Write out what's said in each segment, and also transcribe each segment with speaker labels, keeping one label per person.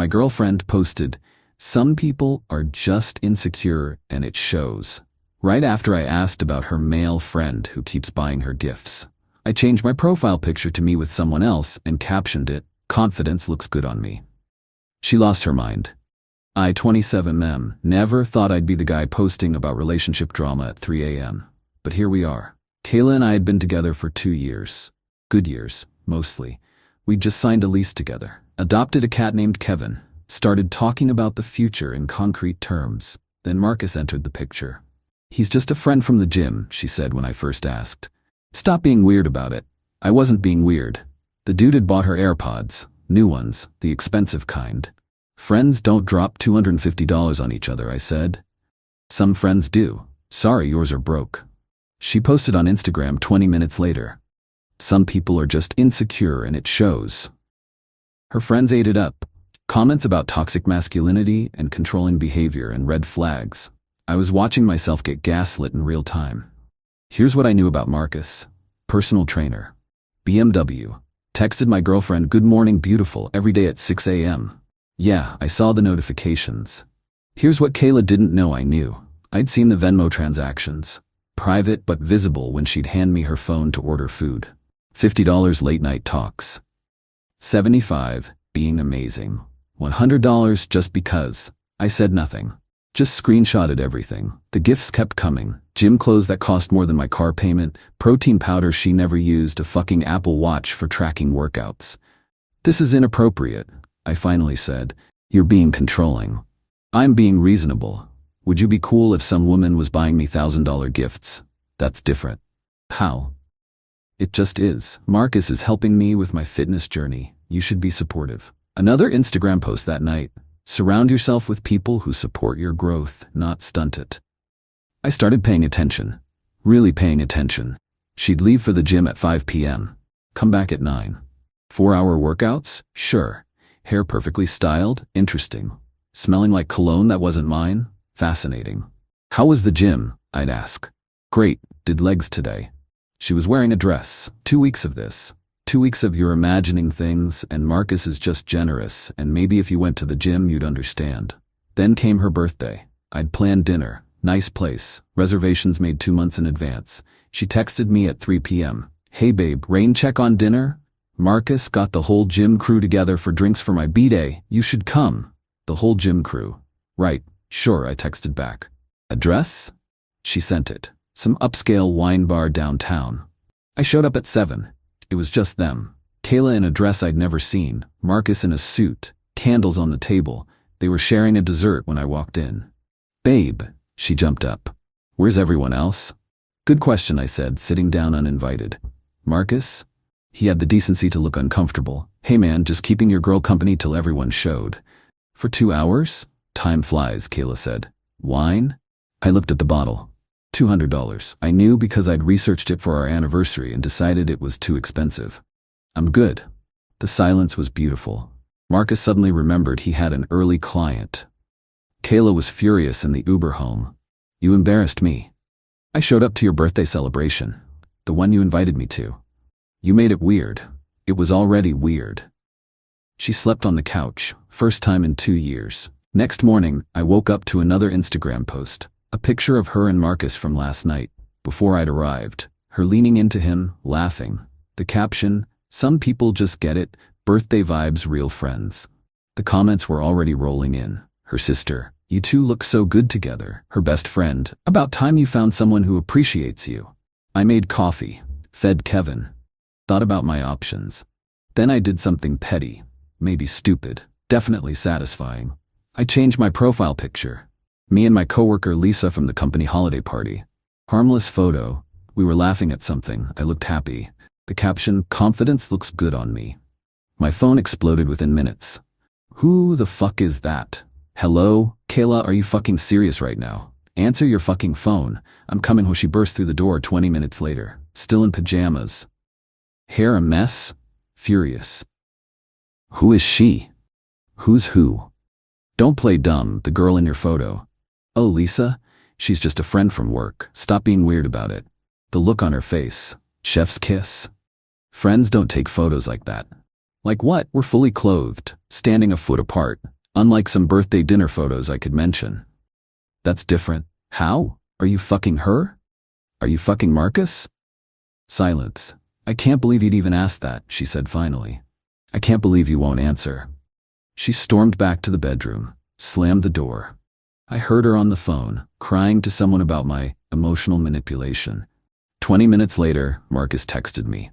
Speaker 1: My girlfriend posted, "Some people are just insecure and it shows," right after I asked about her male friend who keeps buying her gifts. I changed my profile picture to me with someone else and captioned it, "Confidence looks good on me." She lost her mind. I, 27M, never thought I'd be the guy posting about relationship drama at 3 a.m. But here we are. Kayla and I had been together for 2 years. Good years, mostly. We'd just signed a lease together, adopted a cat named Kevin, started talking about the future in concrete terms. Then Marcus entered the picture. "He's just a friend from the gym," she said when I first asked. "Stop being weird about it." I wasn't being weird. The dude had bought her AirPods, new ones, the expensive kind. "Friends don't drop $250 on each other," I said. "Some friends do. Sorry, yours are broke." She posted on Instagram 20 minutes later. "Some people are just insecure and it shows." Her friends ate it up. Comments about toxic masculinity and controlling behavior and red flags. I was watching myself get gaslit in real time. Here's what I knew about Marcus. Personal trainer. BMW. Texted my girlfriend, "Good morning, beautiful," every day at 6 a.m. Yeah, I saw the notifications. Here's what Kayla didn't know I knew. I'd seen the Venmo transactions. Private but visible when she'd hand me her phone to order food. $50 late night talks. $75, being amazing. $100 just because. I said nothing. Just screenshotted everything. The gifts kept coming. Gym clothes that cost more than my car payment, protein powder she never used, a fucking Apple Watch for tracking workouts. "This is inappropriate," I finally said. "You're being controlling." "I'm being reasonable. Would you be cool if some woman was buying me $1,000 gifts? That's different." "How?" "It just is. Marcus is helping me with my fitness journey. You should be supportive." Another Instagram post that night. "Surround yourself with people who support your growth, not stunt it." I started paying attention. Really paying attention. She'd leave for the gym at 5 p.m. Come back at 9. 4-hour workouts? Sure. Hair perfectly styled? Interesting. Smelling like cologne that wasn't mine? Fascinating. "How was the gym?" I'd ask. "Great. Did legs today." She was wearing a dress. 2 weeks of this. 2 weeks of you're imagining things, and Marcus is just generous, and maybe if you went to the gym you'd understand. Then came her birthday. I'd planned dinner. Nice place. Reservations made 2 months in advance. She texted me at 3 p.m. "Hey babe, rain check on dinner? Marcus got the whole gym crew together for drinks for my b-day. You should come." The whole gym crew. "Right, sure," I texted back. "Address?" She sent it. Some upscale wine bar downtown. I showed up at 7. It was just them. Kayla in a dress I'd never seen, Marcus in a suit, candles on the table. They were sharing a dessert when I walked in. "Babe," she jumped up. "Where's everyone else?" "Good question," I said, sitting down uninvited. "Marcus?" He had the decency to look uncomfortable. "Hey man, just keeping your girl company till everyone showed." "For 2 hours? Time flies," Kayla said. "Wine?" I looked at the bottle. $200. I knew because I'd researched it for our anniversary and decided it was too expensive. "I'm good." The silence was beautiful. Marcus suddenly remembered he had an early client. Kayla was furious in the Uber home. "You embarrassed me. I showed up to your birthday celebration. The one you invited me to. You made it weird. It was already weird." She slept on the couch, first time in 2 years. Next morning, I woke up to another Instagram post. A picture of her and Marcus from last night, before I'd arrived. Her leaning into him, laughing. The caption, "Some people just get it, birthday vibes, real friends." The comments were already rolling in. Her sister, "You two look so good together." Her best friend, "About time you found someone who appreciates you." I made coffee, fed Kevin. Thought about my options. Then I did something petty, maybe stupid, definitely satisfying. I changed my profile picture. Me and my coworker Lisa from the company holiday party. Harmless photo. We were laughing at something. I looked happy. The caption, "Confidence looks good on me." My phone exploded within minutes. "Who the fuck is that? Hello? Kayla, are you fucking serious right now? Answer your fucking phone. I'm coming home." She burst through the door 20 minutes later, still in pajamas. Hair a mess? Furious. "Who is she?" "Who's who?" "Don't play dumb, the girl in your photo." "Oh, Lisa? She's just a friend from work. Stop being weird about it." The look on her face. Chef's kiss. "Friends don't take photos like that." Like what? We're fully clothed, standing a foot apart, unlike some birthday dinner photos I could mention. That's different. How? Are you fucking her? Are you fucking Marcus? Silence. I can't believe you'd even ask that, she said finally. I can't believe you won't answer. She stormed back to the bedroom, slammed the door. I heard her on the phone, crying to someone about my emotional manipulation. 20 minutes later, Marcus texted me.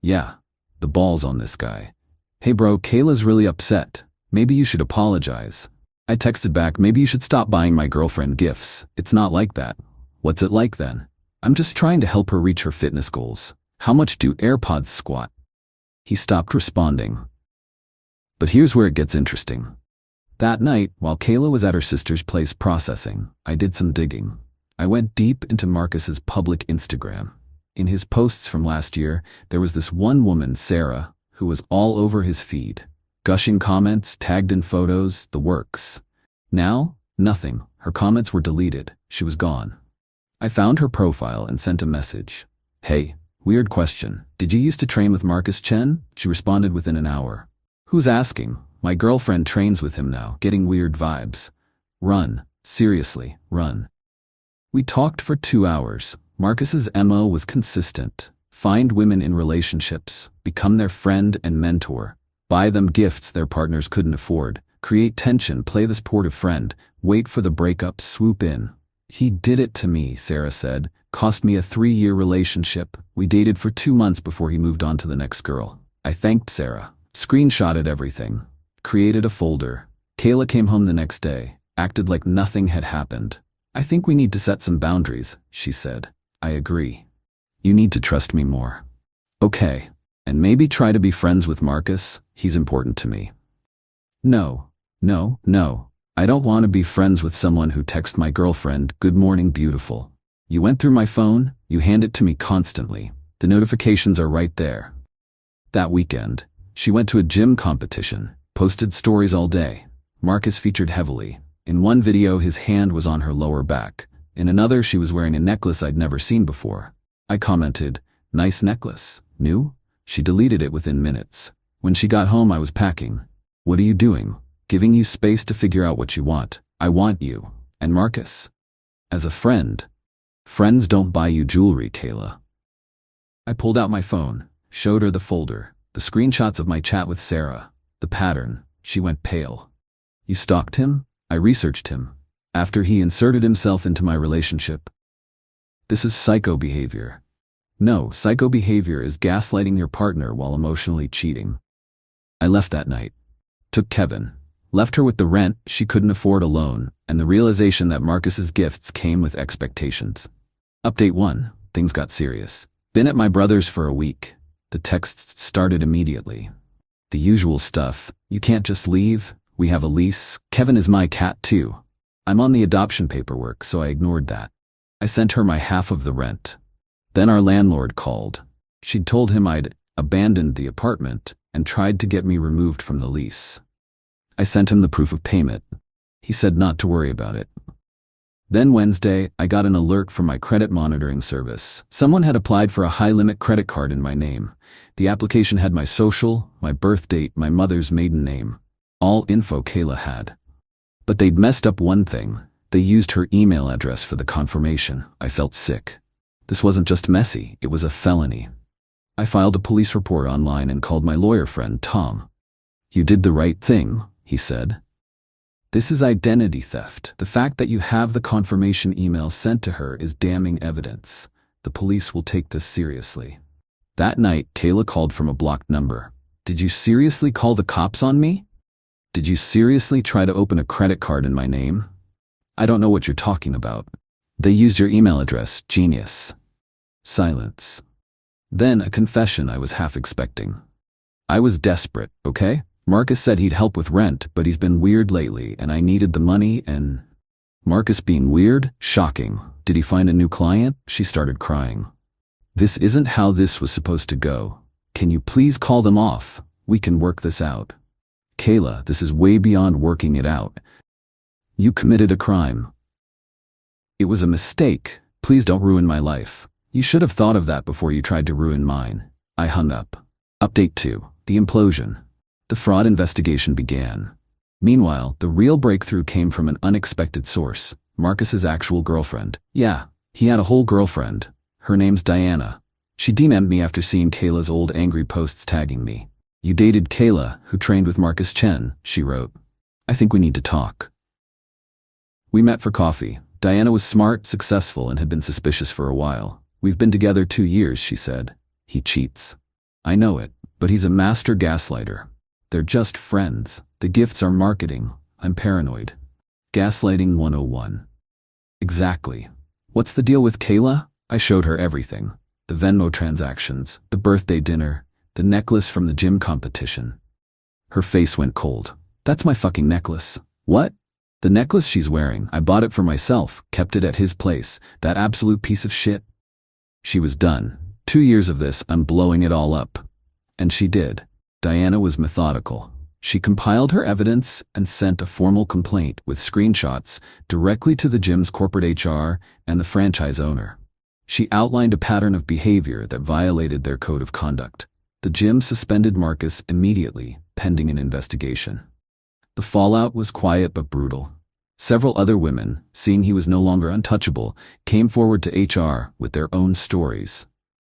Speaker 1: Yeah, the ball's on this guy. Hey bro, Kayla's really upset. Maybe you should apologize. I texted back, maybe you should stop buying my girlfriend gifts. It's not like that. What's it like then? I'm just trying to help her reach her fitness goals. How much do AirPods squat? He stopped responding. But here's where it gets interesting. That night, while Kayla was at her sister's place processing, I did some digging. I went deep into Marcus's public Instagram. In his posts from last year, there was this one woman, Sarah, who was all over his feed. Gushing comments, tagged in photos, the works. Now, nothing. Her comments were deleted. She was gone. I found her profile and sent a message. Hey, weird question. Did you used to train with Marcus Chen? She responded within an hour. Who's asking? My girlfriend trains with him now, getting weird vibes. Run. Seriously, run. We talked for 2 hours. Marcus's MO was consistent. Find women in relationships, become their friend and mentor, buy them gifts their partners couldn't afford, create tension, play the supportive friend, wait for the breakup, swoop in. He did it to me, Sarah said. Cost me a 3-year relationship. We dated for 2 months before he moved on to the next girl. I thanked Sarah. Screenshotted everything. Created a folder. Kayla came home the next day, acted like nothing had happened. I think we need to set some boundaries, she said. I agree. You need to trust me more. Okay. And maybe try to be friends with Marcus. He's important to me. No. I don't want to be friends with someone who texts my girlfriend, "Good morning, beautiful." You went through my phone, you hand it to me constantly. The notifications are right there. That weekend, she went to a gym competition, posted stories all day. Marcus featured heavily. In one video, his hand was on her lower back. In another, she was wearing a necklace I'd never seen before. I commented, "Nice necklace. New?" She deleted it within minutes. When she got home, I was packing. What are you doing? Giving you space to figure out what you want. I want you. And Marcus. As a friend. Friends don't buy you jewelry, Kayla. I pulled out my phone, showed her the folder, the screenshots of my chat with Sarah, the pattern. She went pale. You stalked him? I researched him. After he inserted himself into my relationship. This is psycho behavior. No, psycho behavior is gaslighting your partner while emotionally cheating. I left that night. Took Kevin. Left her with the rent she couldn't afford alone, and the realization that Marcus's gifts came with expectations. Update 1. Things got serious. Been at my brother's for a week. The texts started immediately. The usual stuff. You can't just leave. We have a lease. Kevin is my cat too. I'm on the adoption paperwork, so I ignored that. I sent her my half of the rent. Then our landlord called. She'd told him I'd abandoned the apartment and tried to get me removed from the lease. I sent him the proof of payment. He said not to worry about it. Then Wednesday, I got an alert from my credit monitoring service. Someone had applied for a high-limit credit card in my name. The application had my social, my birth date, my mother's maiden name. All info Kayla had. But they'd messed up one thing. They used her email address for the confirmation. I felt sick. This wasn't just messy, it was a felony. I filed a police report online and called my lawyer friend, Tom. You did the right thing, he said. This is identity theft. The fact that you have the confirmation email sent to her is damning evidence. The police will take this seriously. That night, Kayla called from a blocked number. Did you seriously call the cops on me? Did you seriously try to open a credit card in my name? I don't know what you're talking about. They used your email address, genius. Silence. Then a confession I was half expecting. I was desperate, okay? Marcus said he'd help with rent, but he's been weird lately, and I needed the money and... Marcus being weird? Shocking. Did he find a new client? She started crying. This isn't how this was supposed to go. Can you please call them off? We can work this out. Kayla, this is way beyond working it out. You committed a crime. It was a mistake. Please don't ruin my life. You should have thought of that before you tried to ruin mine. I hung up. Update 2. The implosion. The fraud investigation began. Meanwhile, the real breakthrough came from an unexpected source, Marcus's actual girlfriend. Yeah, he had a whole girlfriend. Her name's Diana. She DM'd me after seeing Kayla's old angry posts tagging me. "You dated Kayla, who trained with Marcus Chen," she wrote. "I think we need to talk." We met for coffee. Diana was smart, successful, and had been suspicious for a while. "We've been together 2 years, she said. "He cheats." "I know it, but he's a master gaslighter. They're just friends. The gifts are marketing. I'm paranoid." Gaslighting 101. Exactly. "What's the deal with Kayla?" I showed her everything. The Venmo transactions, the birthday dinner, the necklace from the gym competition. Her face went cold. "That's my fucking necklace." "What?" "The necklace she's wearing. I bought it for myself, kept it at his place. That absolute piece of shit." She was done. 2 years of this, I'm blowing it all up. And she did. Diana was methodical. She compiled her evidence and sent a formal complaint with screenshots directly to the gym's corporate HR and the franchise owner. She outlined a pattern of behavior that violated their code of conduct. The gym suspended Marcus immediately, pending an investigation. The fallout was quiet but brutal. Several other women, seeing he was no longer untouchable, came forward to HR with their own stories.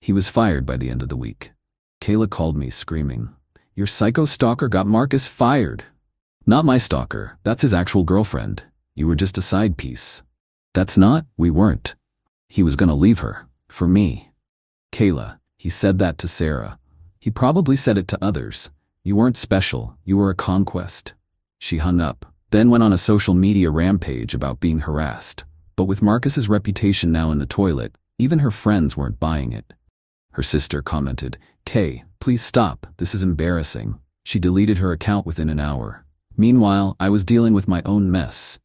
Speaker 1: He was fired by the end of the week. Kayla called me screaming, "Your psycho stalker got Marcus fired." "Not my stalker, that's his actual girlfriend. You were just a side piece." "That's not, we weren't. He was gonna leave her. For me." "Kayla, he said that to Sarah. He probably said it to others. You weren't special, you were a conquest." She hung up, then went on a social media rampage about being harassed. But with Marcus's reputation now in the toilet, even her friends weren't buying it. Her sister commented, "Kay, please stop, this is embarrassing." She deleted her account within an hour. Meanwhile, I was dealing with my own mess.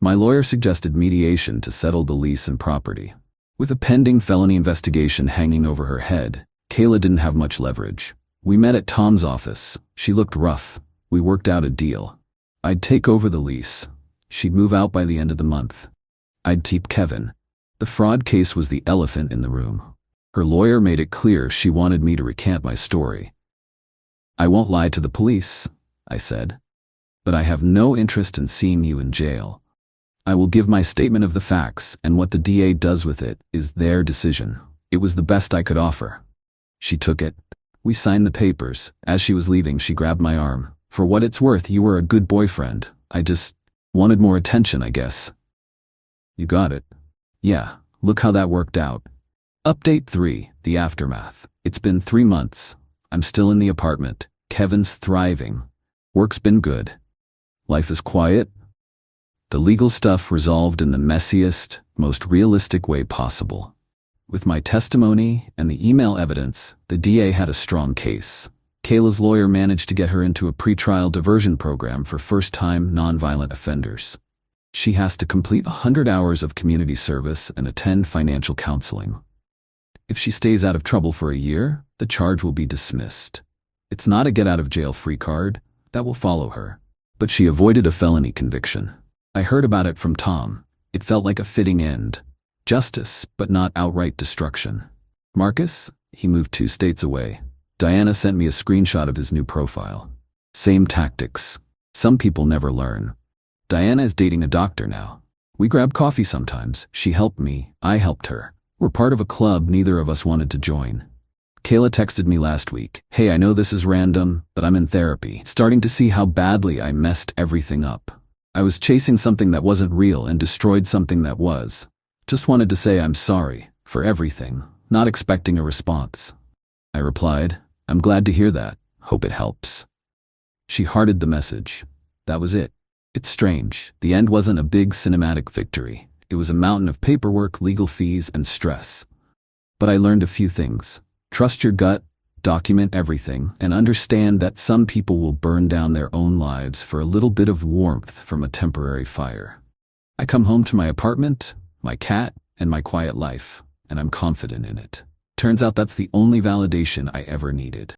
Speaker 1: My lawyer suggested mediation to settle the lease and property. With a pending felony investigation hanging over her head, Kayla didn't have much leverage. We met at Tom's office. She looked rough. We worked out a deal. I'd take over the lease. She'd move out by the end of the month. I'd keep Kevin. The fraud case was the elephant in the room. Her lawyer made it clear she wanted me to recant my story. "I won't lie to the police," I said. "But I have no interest in seeing you in jail. I will give my statement of the facts, and what the DA does with it is their decision." It was the best I could offer. She took it. We signed the papers. As she was leaving, she grabbed my arm. "For what it's worth, you were a good boyfriend. I just wanted more attention, I guess." "You got it." "Yeah, look how that worked out." Update 3, the aftermath. It's been 3 months. I'm still in the apartment. Kevin's thriving. Work's been good. Life is quiet. The legal stuff resolved in the messiest, most realistic way possible. With my testimony and the email evidence, the DA had a strong case. Kayla's lawyer managed to get her into a pretrial diversion program for first-time nonviolent offenders. She has to complete 100 hours of community service and attend financial counseling. If she stays out of trouble for a year, the charge will be dismissed. It's not a get-out-of-jail-free card. That will follow her. But she avoided a felony conviction. I heard about it from Tom. It felt like a fitting end. Justice, but not outright destruction. Marcus? He moved 2 states away. Diana sent me a screenshot of his new profile. Same tactics. Some people never learn. Diana is dating a doctor now. We grab coffee sometimes. She helped me. I helped her. We're part of a club neither of us wanted to join. Kayla texted me last week. "Hey, I know this is random, but I'm in therapy, starting to see how badly I messed everything up. I was chasing something that wasn't real and destroyed something that was. Just wanted to say I'm sorry for everything, not expecting a response." I replied, "I'm glad to hear that. Hope it helps." She hearted the message. That was it. It's strange. The end wasn't a big cinematic victory. It was a mountain of paperwork, legal fees, and stress. But I learned a few things. Trust your gut, document everything, and understand that some people will burn down their own lives for a little bit of warmth from a temporary fire. I come home to my apartment, my cat, and my quiet life, and I'm confident in it. Turns out that's the only validation I ever needed.